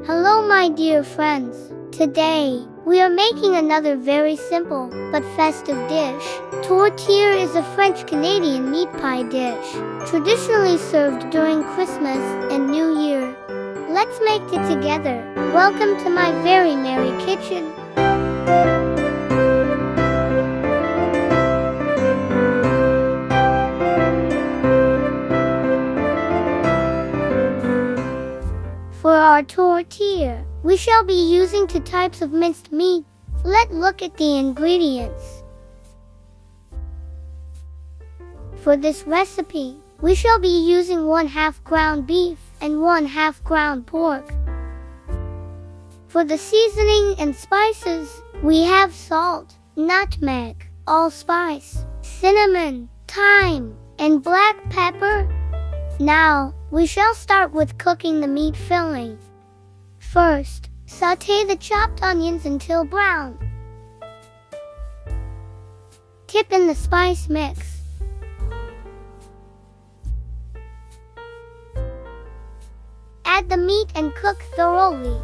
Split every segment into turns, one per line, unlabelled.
Hello my dear friends. Today, we are making another very simple but festive dish. Tourtière is a French-Canadian meat pie dish, traditionally served during Christmas and New Year. Let's make it together. Welcome to my very merry kitchen. For our tourtière, we shall be using 2 types of minced meat. Let's look at the ingredients. For this recipe, we shall be using 1/2 ground beef and 1/2 ground pork. For the seasoning and spices, we have salt, nutmeg, allspice, cinnamon, thyme, and black pepper. Now, we shall start with cooking the meat filling. First, sauté the chopped onions until brown. Dip in the spice mix. Add the meat and cook thoroughly.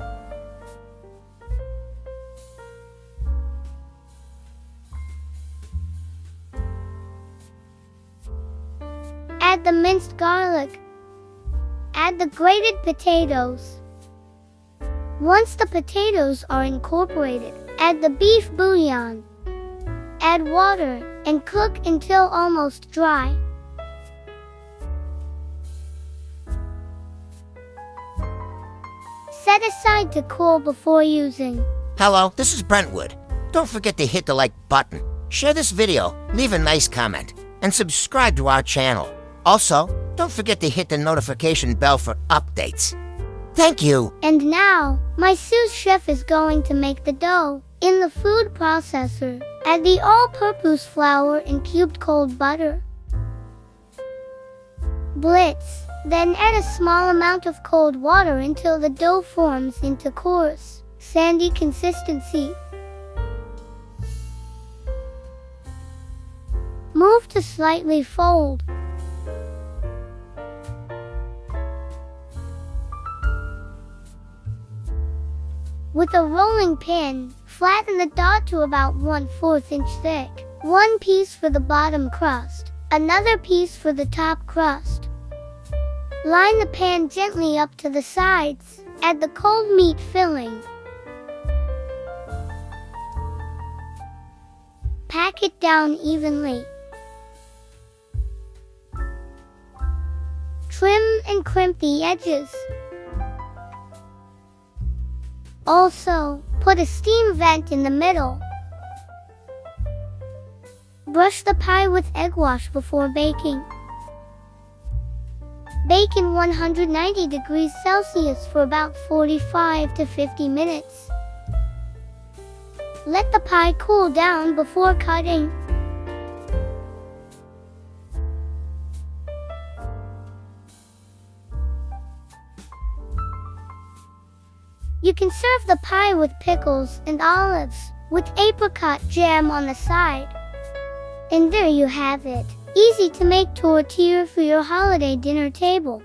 Add the minced garlic. Add the grated potatoes. Once the potatoes are incorporated, add the beef bouillon. Add water and cook until almost dry. Set aside to cool before using.
Hello, this is Brentwood. Don't forget to hit the like button, share this video, leave a nice comment, and subscribe to our channel. Also, don't forget to hit the notification bell for updates. Thank you!
And now, my sous chef is going to make the dough. In the food processor, add the all-purpose flour and cubed cold butter. Blitz, then add a small amount of cold water until the dough forms into coarse, sandy consistency. Move to slightly fold. With a rolling pin, flatten the dough to about 1/4 inch thick. One piece for the bottom crust, another piece for the top crust. Line the pan gently up to the sides. Add the cold meat filling. Pack it down evenly. Trim and crimp the edges. Also, put a steam vent in the middle. Brush the pie with egg wash before baking. Bake in 190 degrees Celsius for about 45 to 50 minutes. Let the pie cool down before cutting. You can serve the pie with pickles and olives, with apricot jam on the side. And there you have it. Easy to make tourtière for your holiday dinner table.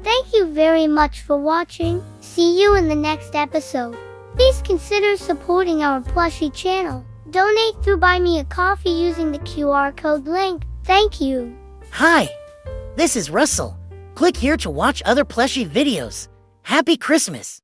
Thank you very much for watching. See you in the next episode. Please consider supporting our Plushie channel. Donate through Buy Me a Coffee using the QR code link. Thank you.
Hi, this is Russell. Click here to watch other Plushie videos. Happy Christmas!